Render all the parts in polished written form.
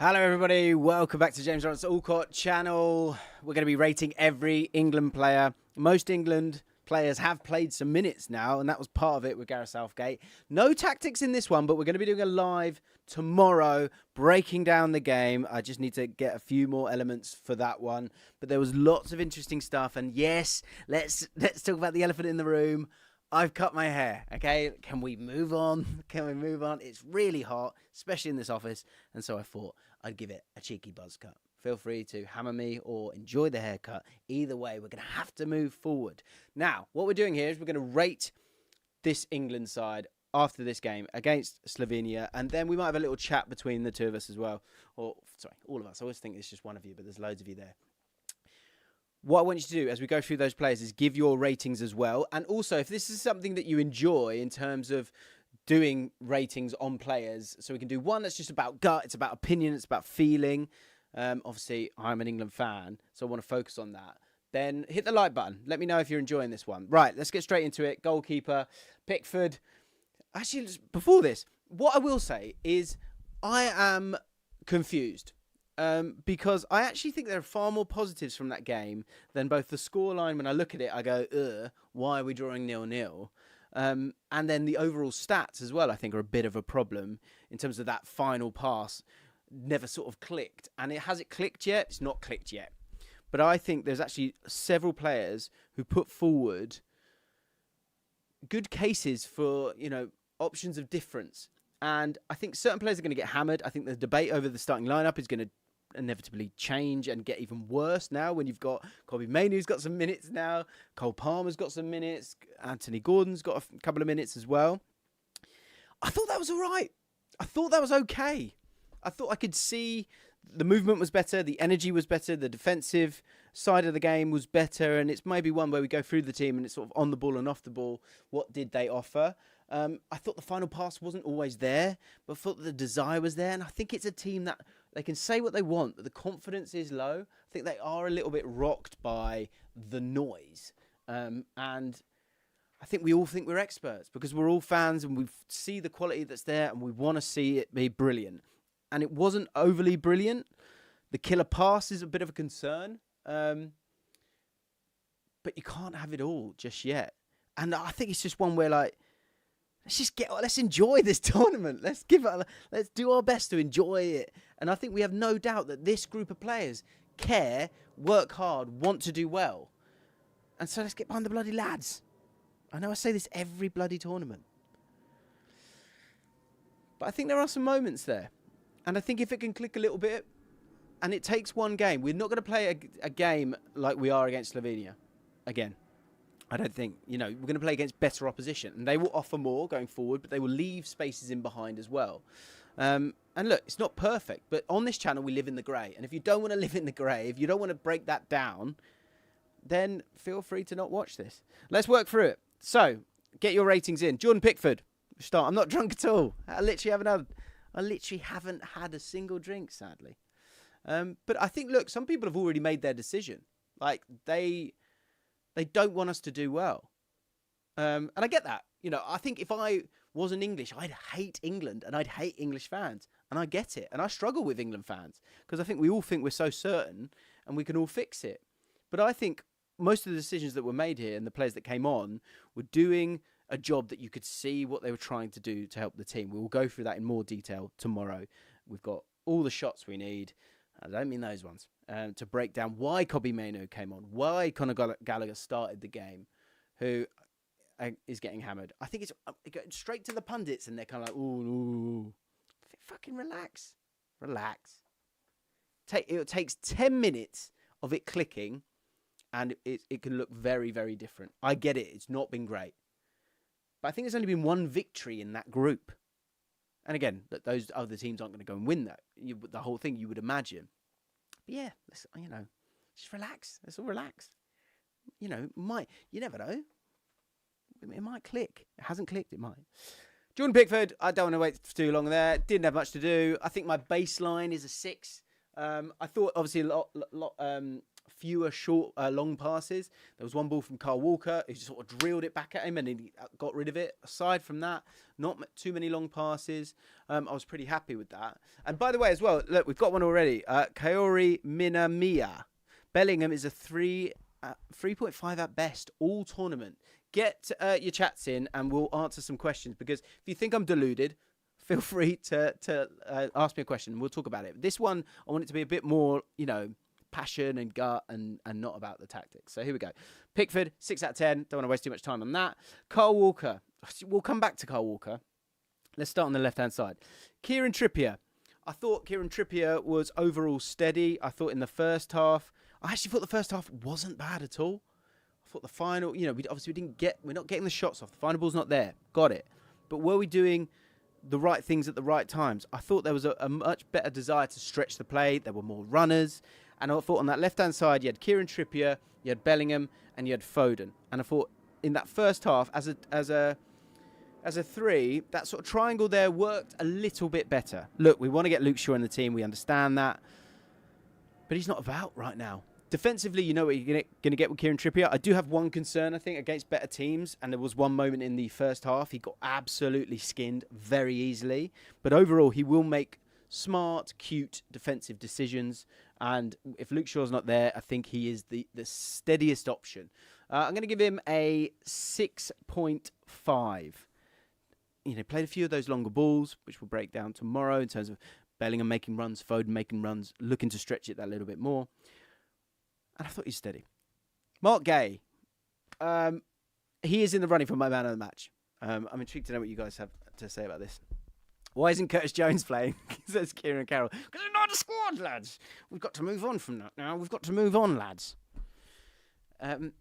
Hello everybody, welcome back to James Lawrence's Allcott channel. We're going to be rating every England player. Most England players have played some minutes now, and that was part of it with Gareth Southgate. No tactics in this one, but we're going to be doing a live tomorrow, breaking down the game. I just need to get a few more elements for that one. But there was lots of interesting stuff, and yes, let's talk about the elephant in the room. I've cut my hair, okay? Can we move on? Can we move on? It's really hot, especially in this office, and so I thought I'd give it a cheeky buzz cut. Feel free to hammer me or enjoy the haircut. Either way, we're going to have to move forward. Now, what we're doing here is we're going to rate this England side after this game against Slovenia, and then we might have a little chat between the two of us as well. Or, sorry, all of us. I always think it's just one of you, but there's loads of you there. What I want you to do as we go through those players is give your ratings as well. And also, if this is something that you enjoy in terms of doing ratings on players, so we can do one that's just about gut, it's about opinion, it's about feeling. Obviously, I'm an England fan, so I want to focus on that. Then hit the like button. Let me know if you're enjoying this one. Right, let's get straight into it. Goalkeeper, Pickford. Actually, before this, what I will say is I am confused. Because I actually think there are far more positives from that game than both the scoreline. When I look at it, I go, why are we drawing 0-0? And then the overall stats as well, I think, are a bit of a problem in terms of that final pass never sort of clicked. And has it clicked yet? It's not clicked yet. But I think there's actually several players who put forward good cases for, options of difference. And I think certain players are going to get hammered. I think the debate over the starting lineup is going to inevitably change and get even worse now when you've got Kobbie Mainoo's got some minutes now, Cole Palmer's got some minutes, Anthony Gordon's got a couple of minutes as well. I thought that was all right. I thought that was okay. I thought I could see the movement was better, the energy was better, the defensive side of the game was better, and it's maybe one where we go through the team and it's sort of on the ball and off the ball. What did they offer? I thought the final pass wasn't always there, but I thought the desire was there. And I think it's a team that they can say what they want, but the confidence is low. I think they are a little bit rocked by the noise. And I think we all think we're experts because we're all fans and we see the quality that's there and we want to see it be brilliant. And it wasn't overly brilliant. The killer pass is a bit of a concern. But you can't have it all just yet. And I think it's just one where, let's enjoy this tournament. Let's do our best to enjoy it. And I think we have no doubt that this group of players care, work hard, want to do well. And so let's get behind the bloody lads. I know I say this every bloody tournament. But I think there are some moments there. And I think if it can click a little bit, and it takes one game, we're not going to play a game like we are against Slovenia again. I don't think, we're going to play against better opposition. And they will offer more going forward, but they will leave spaces in behind as well. And look, it's not perfect, but on this channel, we live in the grey. And if you don't want to live in the grey, if you don't want to break that down, then feel free to not watch this. Let's work through it. So, get your ratings in. Jordan Pickford, start. I'm not drunk at all. I literally haven't had a single drink, sadly. But I think, look, some people have already made their decision. Like, they don't want us to do well. And I get that. I think if I wasn't English, I'd hate England and I'd hate English fans. And I get it. And I struggle with England fans because I think we all think we're so certain and we can all fix it. But I think most of the decisions that were made here and the players that came on were doing a job that you could see what they were trying to do to help the team. We will go through that in more detail tomorrow. We've got all the shots we need. I don't mean those ones. To break down why Kobbie Mainoo came on, why Conor Gallagher started the game, who is getting hammered. I think it's going straight to the pundits and they're kind of like, ooh. Fucking relax. Relax. It takes 10 minutes of it clicking and it can look very, very different. I get it. It's not been great. But I think there's only been one victory in that group. And again, that those other teams aren't going to go and win that. The whole thing, you would imagine. But yeah, let's, just relax. Let's all relax. You never know. It might click. It hasn't clicked, it might. Jordan Pickford, I don't want to wait for too long there. Didn't have much to do. I think my baseline is a 6. I thought, obviously, a lot fewer short, long passes. There was one ball from Kyle Walker who just sort of drilled it back at him and he got rid of it. Aside from that, not too many long passes. I was pretty happy with that. And by the way, as well, look, we've got one already. Kaori Minamiya. Bellingham is a 3.5 at best all tournament. Get your chats in and we'll answer some questions, because if you think I'm deluded, feel free to ask me a question. We'll talk about it. This one, I want it to be a bit more, passion and gut and not about the tactics. So here we go. Pickford, 6 out of 10. Don't want to waste too much time on that. Kyle Walker. We'll come back to Kyle Walker. Let's start on the left-hand side. Kieran Trippier. I thought Kieran Trippier was overall steady. I thought in the first half, I actually thought the first half wasn't bad at all. I thought the final, we're not getting the shots off. The final ball's not there. Got it. But were we doing the right things at the right times? I thought there was a much better desire to stretch the play. There were more runners. And I thought on that left-hand side, you had Kieran Trippier, you had Bellingham, and you had Thogden. And I thought in that first half, as a three, that sort of triangle there worked a little bit better. Look, we want to get Luke Shaw in the team. We understand that. But he's not about right now. Defensively, you know what you're going to get with Kieran Trippier. I do have one concern, I think, against better teams. And there was one moment in the first half. He got absolutely skinned very easily. But overall, he will make smart, cute defensive decisions. And if Luke Shaw's not there, I think he is the steadiest option. I'm going to give him a 6.5. Played a few of those longer balls, which we'll break down tomorrow in terms of Bellingham making runs, Foden making runs, looking to stretch it that little bit more. And I thought he's steady. Mark Gay. He is in the running for my man of the match. I'm intrigued to know what you guys have to say about this. Why isn't Curtis Jones playing? Says Kieran Carroll. Because he's not in the squad, lads. We've got to move on from that now. We've got to move on, lads. The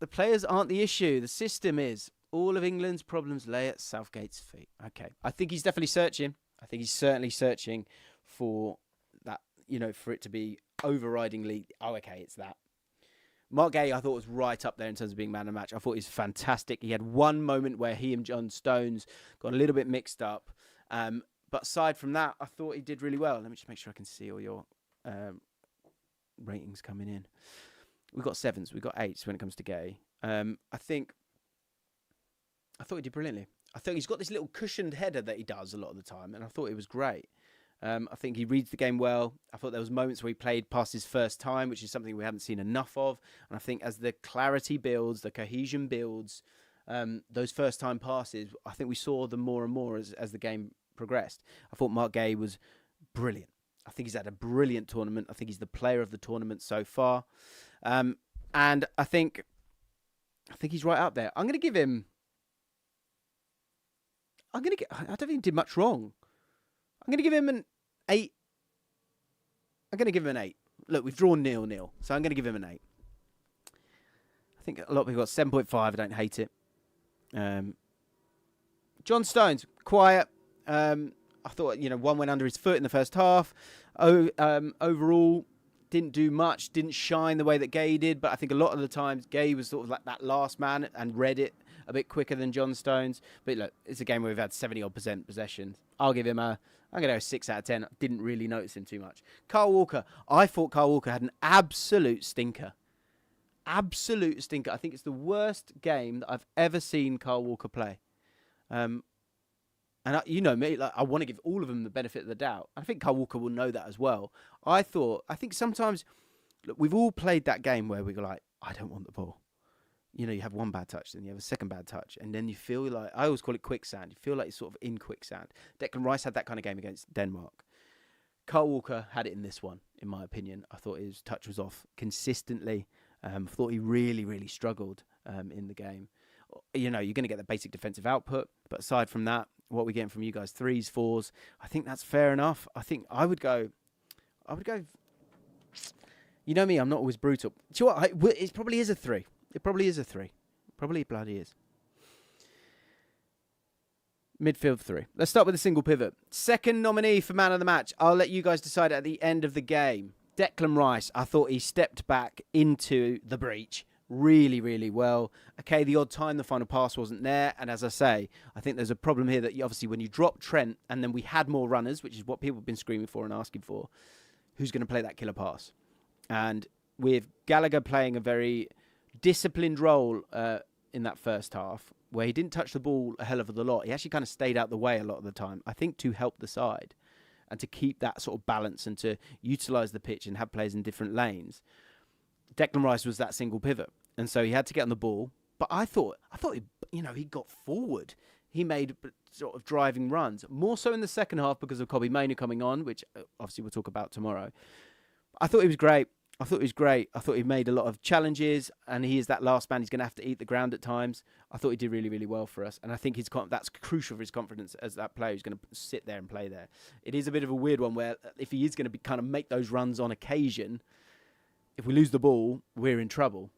players aren't the issue. The system is. All of England's problems lay at Southgate's feet. Okay. I think he's definitely searching. I think he's certainly searching for that, for it to be overridingly, it's that. Mark Gay, I thought, was right up there in terms of being man of the match. I thought he was fantastic. He had one moment where he and John Stones got a little bit mixed up. But aside from that, I thought he did really well. Let me just make sure I can see all your ratings coming in. We've got 7s. We've got 8s when it comes to Gay. I thought he did brilliantly. I think he's got this little cushioned header that he does a lot of the time, and I thought it was great. I think he reads the game well. I thought there was moments where he played past his first time, which is something we haven't seen enough of. And I think as the clarity builds, the cohesion builds, those first-time passes, I think we saw them more and more as the game progressed. I thought Mark Gay was brilliant. I think he's had a brilliant tournament. I think he's the player of the tournament so far. And I think he's right up there. I don't think he did much wrong. I'm going to give him an 8. Look, we've drawn 0-0, so I'm going to give him an 8. I think a lot of people got 7.5. I don't hate it. John Stones, quiet. I thought, one went under his foot in the first half. Overall, didn't do much, didn't shine the way that Gay did, but I think a lot of the times Gay was sort of like that last man and read it a bit quicker than John Stones. But look, it's a game where we've had 70-odd% possession. I'm going to go 6 out of 10. Didn't really notice him too much. Kyle Walker. I thought Kyle Walker had an absolute stinker. Absolute stinker. I think it's the worst game that I've ever seen Kyle Walker play. And you know me, I want to give all of them the benefit of the doubt. I think Kyle Walker will know that as well. I think sometimes, look, we've all played that game where we go like, I don't want the ball. You have one bad touch, then you have a second bad touch, and then you feel like, I always call it quicksand. You feel like you're sort of in quicksand. Declan Rice had that kind of game against Denmark. Kyle Walker had it in this one, in my opinion. I thought his touch was off consistently. I thought he really, really struggled in the game. You're going to get the basic defensive output, but aside from that, what we're getting from you guys, 3s, 4s, I think that's fair enough. I think I would go. You know me, I'm not always brutal. Do you know what? It probably is a 3. It probably is a 3. Probably bloody is. Midfield 3. Let's start with a single pivot. Second nominee for man of the match. I'll let you guys decide at the end of the game. Declan Rice. I thought he stepped back into the breach really, really well. Okay, the odd time the final pass wasn't there. And as I say, I think there's a problem here that obviously when you drop Trent and then we had more runners, which is what people have been screaming for and asking for, who's going to play that killer pass? And with Gallagher playing a very disciplined role in that first half, where he didn't touch the ball a hell of a lot. He actually kind of stayed out the way a lot of the time, I think, to help the side and to keep that sort of balance and to utilise the pitch and have players in different lanes. Declan Rice was that single pivot, and so he had to get on the ball. But I thought he got forward. He made sort of driving runs, more so in the second half because of Kobbie Mainoo coming on, which obviously we'll talk about tomorrow. I thought he was great. I thought he made a lot of challenges, and he is that last man. He's going to have to eat the ground at times. I thought he did really, really well for us, and I think that's crucial for his confidence as that player who's going to sit there and play there. It is a bit of a weird one where if he is going to kind of make those runs on occasion, if we lose the ball, we're in trouble.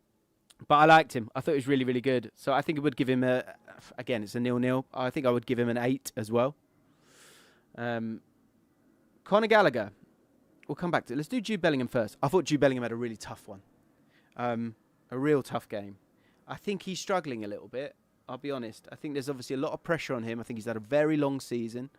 But I liked him. I thought he was really, really good. So I think it would give him again, it's a 0-0. I think I would give him an 8 as well. Conor Gallagher. We'll come back to it. Let's do Jude Bellingham first. I thought Jude Bellingham had a really tough one. A real tough game. I think he's struggling a little bit. I'll be honest. I think there's obviously a lot of pressure on him. I think he's had a very long season.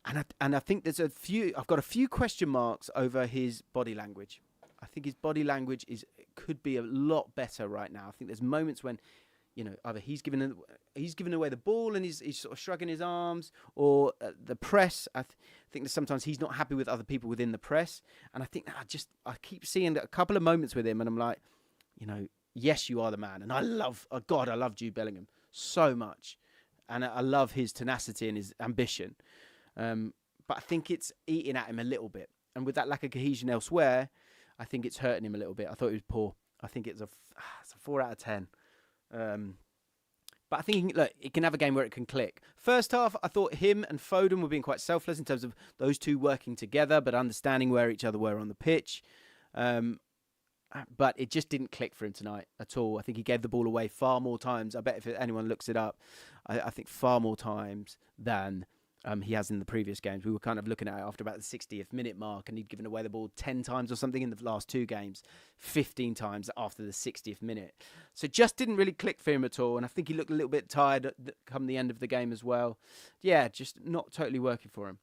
And I think I've got a few question marks over his body language. I think his body language could be a lot better right now. I think there's moments when, either he's giving away the ball and he's sort of shrugging his arms, or the press. I think that sometimes he's not happy with other people within the press. And I think I keep seeing a couple of moments with him, and I'm like, yes, you are the man. And I love Jude Bellingham so much, and I love his tenacity and his ambition. But I think it's eating at him a little bit, and with that lack of cohesion elsewhere, I think it's hurting him a little bit. I thought he was poor. I think it's a 4 out of 10. But I think, it can have a game where it can click. First half, I thought him and Thogden were being quite selfless in terms of those two working together, but understanding where each other were on the pitch. But it just didn't click for him tonight at all. I think he gave the ball away far more times. I bet if anyone looks it up, I think far more times than he has in the previous games. We were kind of looking at it after about the 60th minute mark, and he'd given away the ball 10 times or something in the last 2 games, 15 times after the 60th minute. So it just didn't really click for him at all, and I think he looked a little bit tired come the end of the game as well. Yeah, just not totally working for him.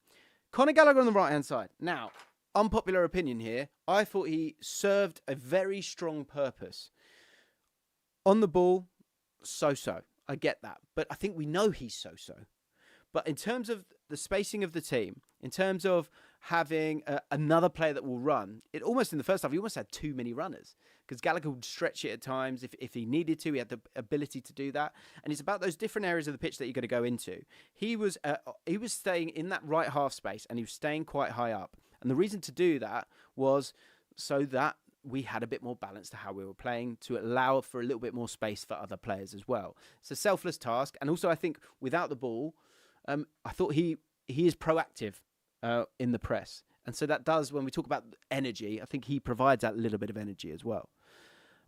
Conor Gallagher on the right-hand side. Now, unpopular opinion here, I thought he served a very strong purpose. On the ball, so-so. I get that, but I think we know he's so-so. But in terms of the spacing of the team, in terms of having another player that will run, it almost in the first half, he almost had too many runners because Gallagher would stretch it at times if he needed to. He had the ability to do that. And it's about those different areas of the pitch that you're going to go into. He was staying in that right half space, and he was staying quite high up. And the reason to do that was so that we had a bit more balance to how we were playing, to allow for a little bit more space for other players as well. It's a selfless task. And also, I think without the ball, I thought he is proactive in the press. And so that does, when we talk about energy, I think he provides that little bit of energy as well.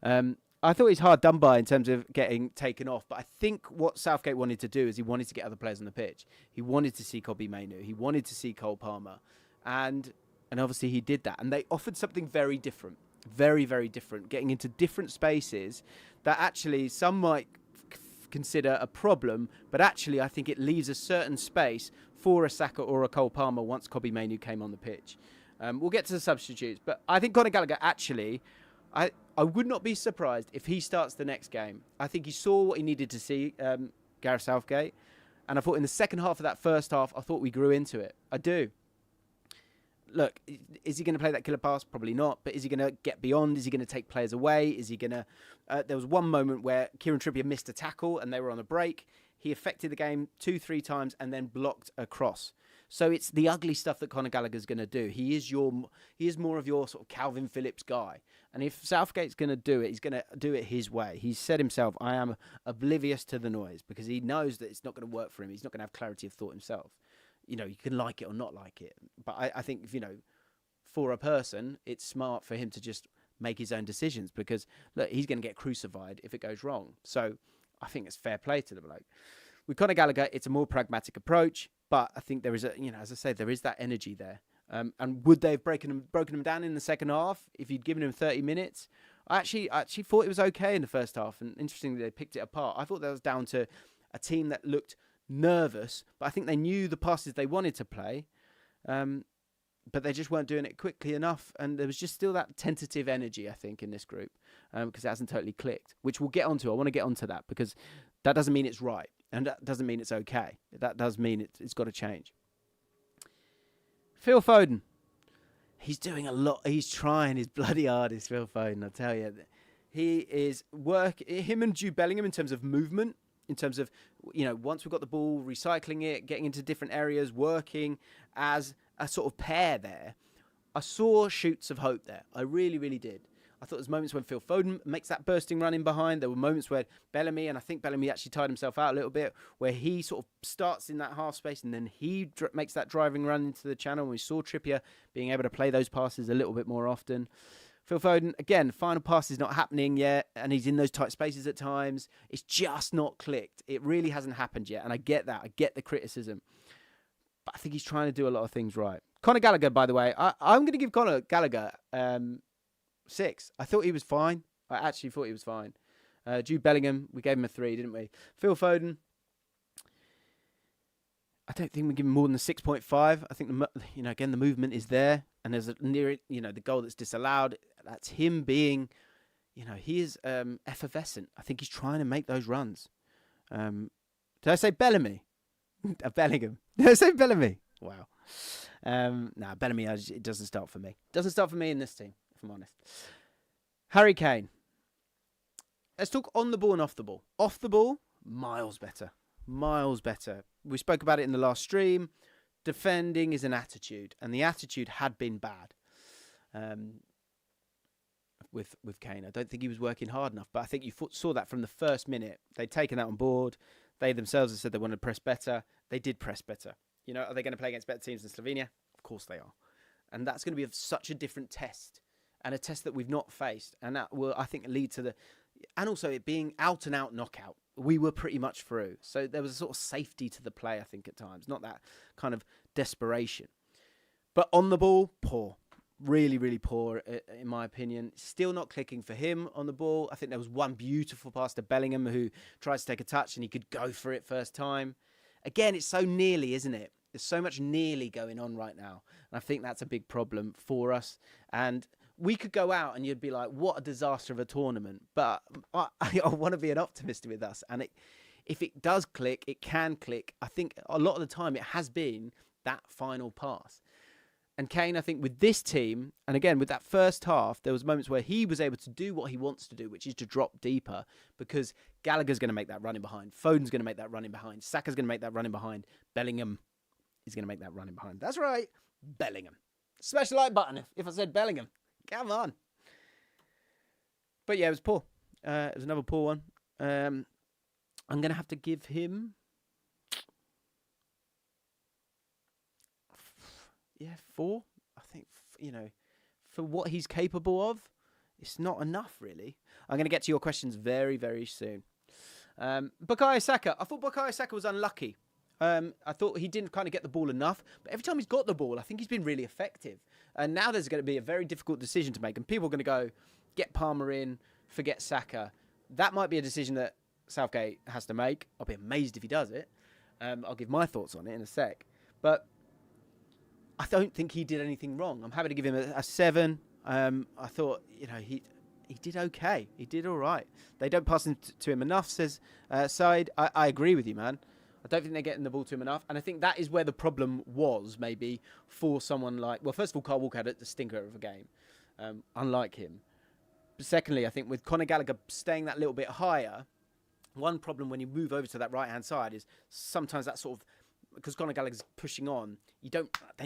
I thought he's hard done by in terms of getting taken off. But I think what Southgate wanted to do is he wanted to get other players on the pitch. He wanted to see Kobbie Mainoo. He wanted to see Cole Palmer. And obviously he did that. And they offered something very different. Very, very different. Getting into different spaces that actually some might consider a problem, but actually I think it leaves a certain space for a Saka or a Cole Palmer once Kobbie Mainoo came on the pitch. We'll get to the substitutes, but I think Conor Gallagher actually, I would not be surprised if he starts the next game. I think he saw what he needed to see, Gareth Southgate, and I thought in the second half of that first half, I thought we grew into it. I do. Look, is he going to play that killer pass? Probably not. But is he going to get beyond? Is he going to take players away? Is he going to... there was one moment where Kieran Trippier missed a tackle and they were on a break. He affected the game 2-3 times and then blocked a cross. So it's the ugly stuff that Conor Gallagher's going to do. He is more of your sort of Calvin Phillips guy. And if Southgate's going to do it, he's going to do it his way. He said himself, I am oblivious to the noise, because he knows that it's not going to work for him. He's not going to have clarity of thought himself. You can like it or not like it. But I think, for a person, it's smart for him to just make his own decisions, because, look, he's going to get crucified if it goes wrong. So I think it's fair play to the bloke. With Conor Gallagher, it's a more pragmatic approach, but I think there is as I say, there is that energy there. And would they have broken him down in the second half if you'd given him 30 minutes? I actually thought it was okay in the first half, and interestingly, they picked it apart. I thought that was down to a team that looked nervous, but I think they knew the passes they wanted to play. but they just weren't doing it quickly enough. And there was just still that tentative energy, I think, in this group, because it hasn't totally clicked, which we'll get onto. I want to get onto that because that doesn't mean it's right. And that doesn't mean it's okay. That does mean it's got to change. Phil Foden. He's doing a lot. He's trying his bloody hardest, Phil Foden, I tell you. He is him and Jude Bellingham in terms of movement, in terms of, once we've got the ball, recycling it, getting into different areas, working as a sort of pair there. I saw shoots of hope there. I really, really did. I thought there was moments when Phil Foden makes that bursting run in behind. There were moments where Bellamy, and I think Bellamy actually tied himself out a little bit, where he sort of starts in that half space and then he makes that driving run into the channel. And we saw Trippier being able to play those passes a little bit more often. Phil Foden, again, final pass is not happening yet, and he's in those tight spaces at times. It's just not clicked. It really hasn't happened yet, and I get that. I get the criticism. But I think he's trying to do a lot of things right. Conor Gallagher, by the way, I'm going to give Conor Gallagher 6. I thought he was fine. I actually thought he was fine. Jude Bellingham, we gave him a 3, didn't we? Phil Foden, I don't think we give him more than a 6.5. I think, again, the movement is there. And there's the goal that's disallowed. That's him being, he is effervescent. I think he's trying to make those runs. Did I say Bellamy? Bellingham. Did I say Bellamy? Wow. Bellamy, it doesn't start for me. Doesn't start for me in this team, if I'm honest. Harry Kane. Let's talk on the ball and off the ball. Off the ball, miles better. Miles better. We spoke about it in the last stream. Defending is an attitude, and the attitude had been bad with Kane. I don't think he was working hard enough, but I think you saw that from the first minute. They'd taken that on board. They themselves have said they wanted to press better. They did press better. Are they going to play against better teams than Slovenia? Of course they are. And that's going to be such a different test, and a test that we've not faced. And that will, I think, lead to and also it being out and out knockout. We were pretty much through. So there was a sort of safety to the play, I think, at times. Not that kind of desperation. But on the ball, poor. Really, really poor, in my opinion. Still not clicking for him on the ball. I think there was one beautiful pass to Bellingham who tries to take a touch and he could go for it first time. Again, it's so nearly, isn't it? There's so much nearly going on right now. And I think that's a big problem for us. And we could go out and you'd be like, what a disaster of a tournament. But I want to be an optimist with us. And if it does click, it can click. I think a lot of the time it has been that final pass. And Kane, I think with this team, and again, with that first half, there was moments where he was able to do what he wants to do, which is to drop deeper, because Gallagher's going to make that running behind. Foden's going to make that running behind. Saka's going to make that running behind. Bellingham is going to make that running behind. That's right. Bellingham. Smash the like button if I said Bellingham. Come on. But yeah, it was poor. It was another poor one. I'm going to have to give him... 4. I think, for what he's capable of, it's not enough, really. I'm going to get to your questions very, very soon. Bukayo Saka. I thought Bukayo Saka was unlucky. I thought he didn't kind of get the ball enough. But every time he's got the ball, I think he's been really effective. And now there's going to be a very difficult decision to make. And people are going to go, get Palmer in, forget Saka. That might be a decision that Southgate has to make. I'll be amazed if he does it. I'll give my thoughts on it in a sec. But I don't think he did anything wrong. I'm happy to give him a 7. I thought, he did okay. He did all right. They don't pass to him enough, says Said. I agree with you, man. I don't think they're getting the ball to him enough. And I think that is where the problem was, maybe, for someone like... Well, first of all, Kyle Walker had the stinker of a game, unlike him. But secondly, I think with Conor Gallagher staying that little bit higher, one problem when you move over to that right-hand side is sometimes that sort of... Because Conor Gallagher's pushing on, they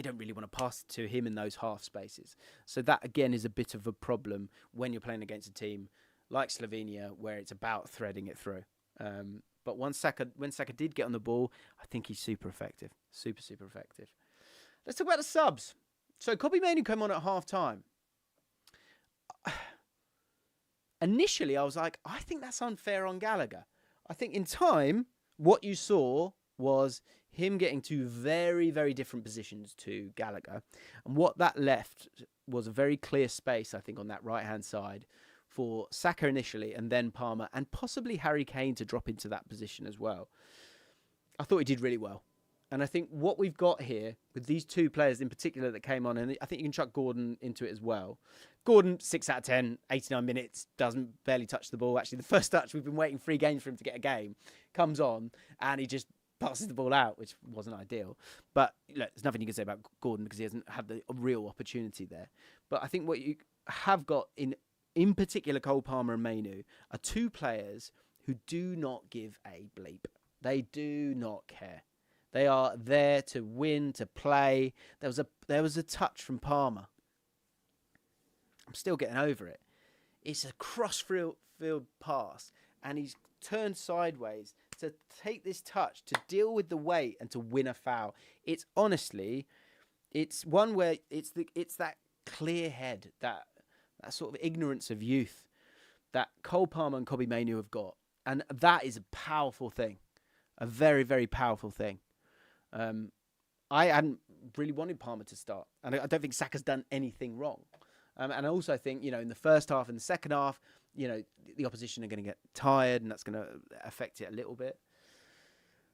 don't really want to pass to him in those half spaces. So that, again, is a bit of a problem when you're playing against a team like Slovenia, where it's about threading it through. But when Saka did get on the ball, I think he's super effective. Super, super effective. Let's talk about the subs. So Kobbie Mainoo came on at half-time. Initially, I was like, I think that's unfair on Gallagher. I think in time, what you saw was him getting to very, very different positions to Gallagher. And what that left was a very clear space, I think, on that right-hand side for Saka initially, and then Palmer, and possibly Harry Kane to drop into that position as well. I thought he did really well. And I think what we've got here with these two players in particular that came on, and I think you can chuck Gordon into it as well. Gordon, 6 out of 10, 89 minutes, doesn't barely touch the ball. Actually, the first touch, we've been waiting 3 games for him to get a game, comes on, and he just passes the ball out, which wasn't ideal. But look, there's nothing you can say about Gordon because he hasn't had the real opportunity there. But I think what you have got in particular, Cole Palmer and Mainu, are 2 players who do not give a bleep. They do not care. They are there to win, to play. There was a touch from Palmer. I'm still getting over it. It's a cross-field pass, and he's turned sideways to take this touch, to deal with the weight, and to win a foul. It's honestly, it's one where it's that clear head, that sort of ignorance of youth that Cole Palmer and Kobbie Mainoo have got, and that is a powerful thing, a very, very powerful thing. I hadn't really wanted Palmer to start, and I don't think Saka's done anything wrong. And I also think, in the first half and the second half, the opposition are going to get tired, and that's going to affect it a little bit.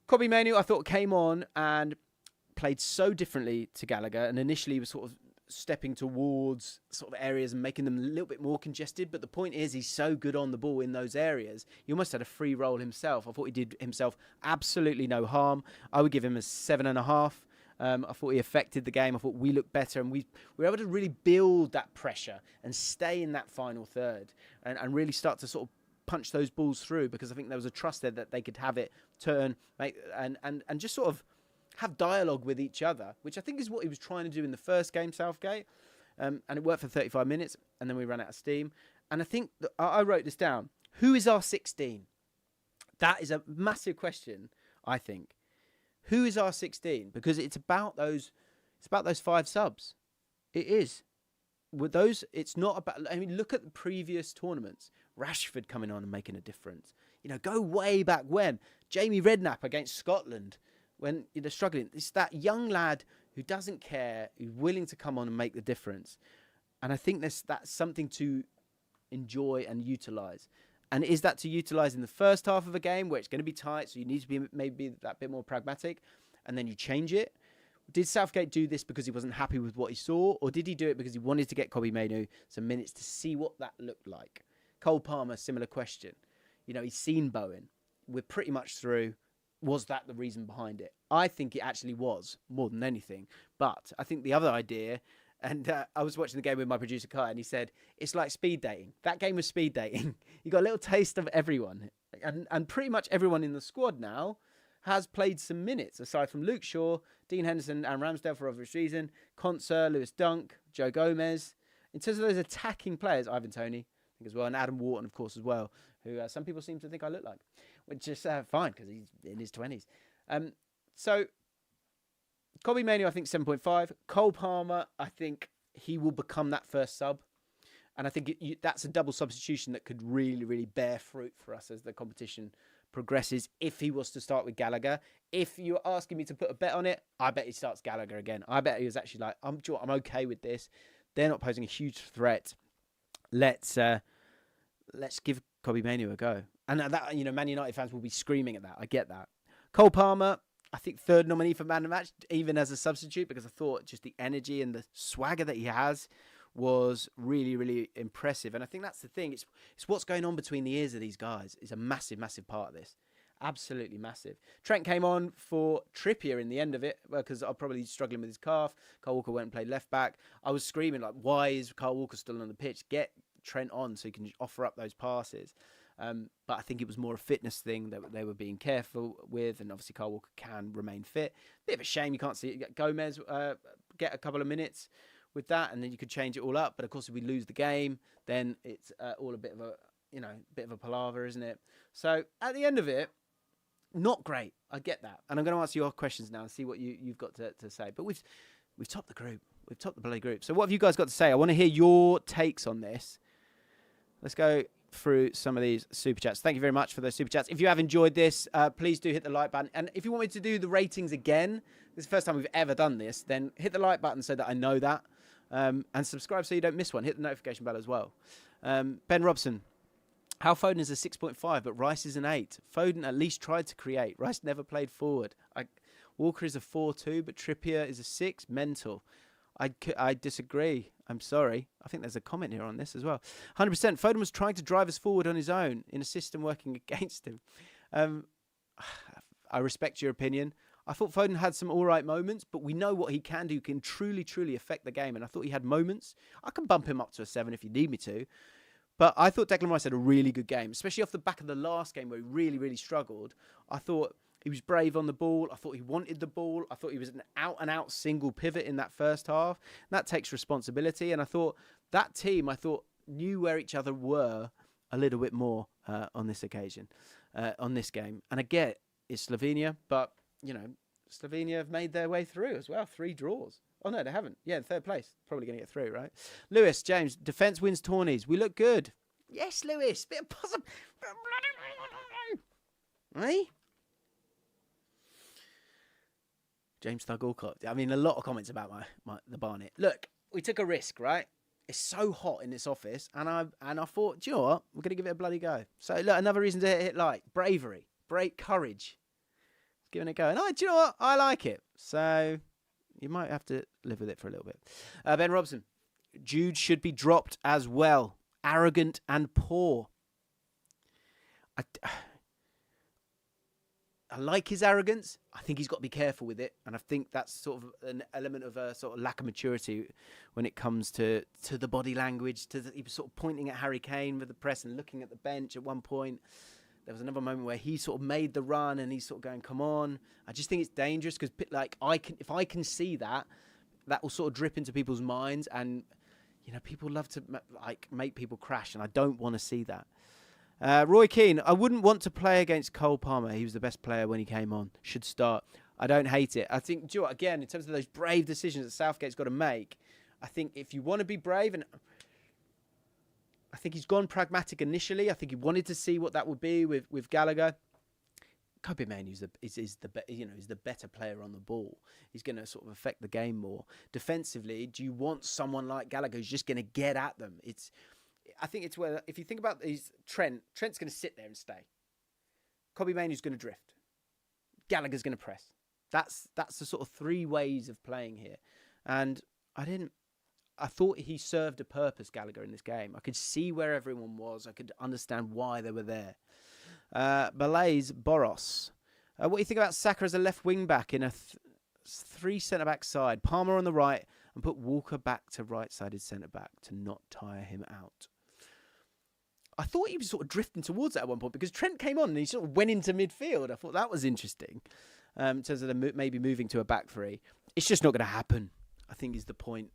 Kobbie Mainoo, I thought, came on and played so differently to Gallagher, and initially was sort of stepping towards sort of areas and making them a little bit more congested. But the point is, he's so good on the ball in those areas. He almost had a free role himself. I thought he did himself absolutely no harm. I would give him a 7.5. I thought he affected the game. I thought we looked better, and we were able to really build that pressure and stay in that final third and really start to sort of punch those balls through, because I think there was a trust there that they could have it turn and just sort of have dialogue with each other, which I think is what he was trying to do in the first game, Southgate. And it worked for 35 minutes, and then we ran out of steam. And I think that I wrote this down. Who is our 16? That is a massive question, I think. Who is our 16? Because it's about those 5 subs. It is. With those, it's not about... I mean, look at the previous tournaments. Rashford coming on and making a difference. Go way back when. Jamie Redknapp against Scotland, when they're struggling. It's that young lad who doesn't care, who's willing to come on and make the difference. And I think that's something to enjoy and utilise. And is that to utilise in the first half of a game where it's going to be tight, so you need to be maybe that bit more pragmatic, and then you change it? Did Southgate do this because he wasn't happy with what he saw, or did he do it because he wanted to get Kobbie Mainoo some minutes to see what that looked like? Cole Palmer, similar question. He's seen Bowen. We're pretty much through. Was that the reason behind it? I think it actually was, more than anything. But I think the other idea... And I was watching the game with my producer, Kai, and he said, it's like speed dating. That game was speed dating. You got a little taste of everyone. And pretty much everyone in the squad now has played some minutes, aside from Luke Shaw, Dean Henderson, and Ramsdale for obvious reason, Konsa, Lewis Dunk, Joe Gomez. In terms of those attacking players, Ivan Toney, I think as well, and Adam Wharton, of course, as well, who some people seem to think I look like, which is fine because he's in his 20s. So... Kobbie Mainoo, I think 7.5. Cole Palmer, I think he will become that first sub. And I think that's a double substitution that could really, really bear fruit for us as the competition progresses if he was to start with Gallagher. If you're asking me to put a bet on it, I bet he starts Gallagher again. I bet he was actually like, I'm okay with this. They're not posing a huge threat. Let's give Kobbie Mainoo a go. And that, Man United fans will be screaming at that. I get that. Cole Palmer, I think third nominee for man of the match, even as a substitute, because I thought just the energy and the swagger that he has was really, really impressive. And I think that's the thing. It's what's going on between the ears of these guys is a massive, massive part of this. Absolutely massive. Trent came on for Trippier in the end of it because I'm probably struggling with his calf. Kyle Walker went and played left back. I was screaming like, why is Kyle Walker still on the pitch? Get Trent on so he can offer up those passes. But I think it was more a fitness thing that they were being careful with, and obviously Kyle Walker can remain fit. Bit of a shame you can't see it. Gomez get a couple of minutes with that, and then you could change it all up. But of course, if we lose the game, then it's all a bit of a palaver, isn't it? So at the end of it, not great. I get that, and I'm going to ask you your questions now and see what you've got to say. But we've topped the group. We've topped the bloody group. So what have you guys got to say? I want to hear your takes on this. Let's go through some of these super chats. Thank you very much for those super chats. If you have enjoyed this, please do hit the like button. And if you want me to do the ratings again, this is the first time we've ever done this, then hit the like button so that I know that. And subscribe so you don't miss one. Hit the notification bell as well. Ben Robson. How Foden is a 6.5, but Rice is an 8. Foden at least tried to create. Rice never played forward. Walker is a 4-2, but Trippier is a 6. Mental. I disagree. I'm sorry. I think there's a comment here on this as well. 100%. Foden was trying to drive us forward on his own in a system working against him. I respect your opinion. I thought Foden had some all right moments, but we know what he can do, can truly, truly affect the game. And I thought he had moments. I can bump him up to a 7 if you need me to. But I thought Declan Rice had a really good game, especially off the back of the last game where he really, really struggled. I thought he was brave on the ball. I thought he wanted the ball. I thought he was an out-and-out single pivot in that first half. And that takes responsibility. And I thought that team, knew where each other were a little bit more on this occasion, on this game. And I get it's Slovenia, but, Slovenia have made their way through as well. 3 draws. Oh, no, they haven't. Yeah, third place. Probably going to get through, right? Lewis, James, defence wins tourneys. We look good. Yes, Lewis. Bit of positive. Hey? James Thug Allcott. I mean, a lot of comments about the Barnet. Look, we took a risk, right? It's so hot in this office, and I thought, do you know what? We're going to give it a bloody go. So, look, another reason to hit like. Bravery. Courage. Giving it a go. And do you know what? I like it. So you might have to live with it for a little bit. Ben Robson. Jude should be dropped as well. Arrogant and poor. I like his arrogance. I think he's got to be careful with it. And I think that's sort of an element of a sort of lack of maturity when it comes to the body language. He was sort of pointing at Harry Kane with the press and looking at the bench at one point. There was another moment where he sort of made the run and he's sort of going, come on. I just think it's dangerous because if I can see that will sort of drip into people's minds. And, people love to make people crash. And I don't want to see that. Roy Keane, I wouldn't want to play against Cole Palmer. He was the best player when he came on. Should start. I don't hate it. I think, do you know what, again, in terms of those brave decisions that Southgate's got to make, I think if you want to be brave, and I think he's gone pragmatic initially. I think he wanted to see what that would be with Gallagher. Kobe Mainoo is the better player on the ball. He's going to sort of affect the game more. Defensively, do you want someone like Gallagher who's just going to get at them? I think it's where, if you think about these, Trent's going to sit there and stay. Kobe Mainoo's going to drift. Gallagher's going to press. That's the sort of 3 ways of playing here. And I thought he served a purpose, Gallagher, in this game. I could see where everyone was. I could understand why they were there. Malaise Boros. What do you think about Saka as a left wing back in a 3 centre-back side? Palmer on the right and put Walker back to right-sided centre-back to not tire him out. I thought he was sort of drifting towards that at one point because Trent came on and he sort of went into midfield. I thought that was interesting in terms of maybe moving to a back 3. It's just not going to happen, I think is the point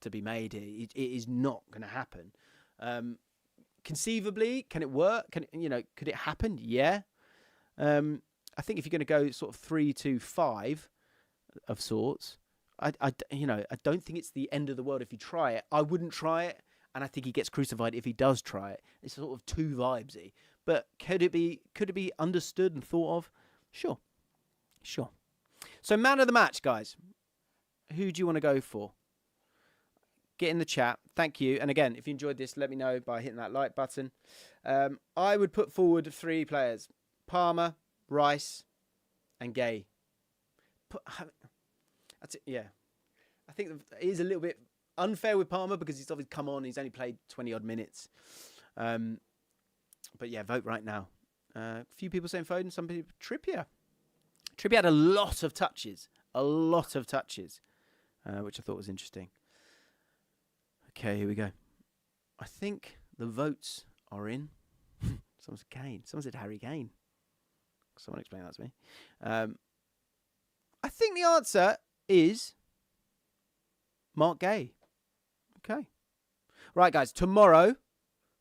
to be made here. It is not going to happen. Conceivably, can it work? Could it happen? Yeah. I think if you're going to go sort of 3-2-5 of sorts, I don't think it's the end of the world if you try it. I wouldn't try it, and I think he gets crucified if he does try it. It's sort of too vibesy. But could it be understood and thought of? Sure. So man of the match, guys. Who do you want to go for? Get in the chat. Thank you. And again, if you enjoyed this, let me know by hitting that like button. I would put forward 3 players. Palmer, Rice, and Gay. That's it. Yeah. I think it is a little bit unfair with Palmer because he's obviously come on. He's only played 20-odd minutes. But yeah, vote right now. A few people saying Foden, some people Trippier. Trippier had a lot of touches. Which I thought was interesting. Okay, here we go. I think the votes are in. Someone said Kane. Someone said Harry Kane. Someone explain that to me. I think the answer is Mark Gay. Okay. Right, guys. Tomorrow,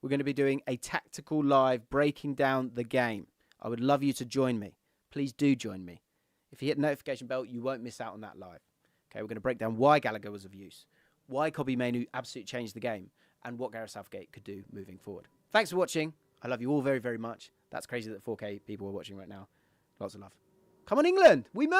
we're going to be doing a tactical live breaking down the game. I would love you to join me. Please do join me. If you hit the notification bell, you won't miss out on that live. Okay, we're going to break down why Gallagher was of use, why Kobe Mainoo absolutely changed the game, and what Gareth Southgate could do moving forward. Thanks for watching. I love you all very, very much. That's crazy that 4K people are watching right now. Lots of love. Come on, England. We move.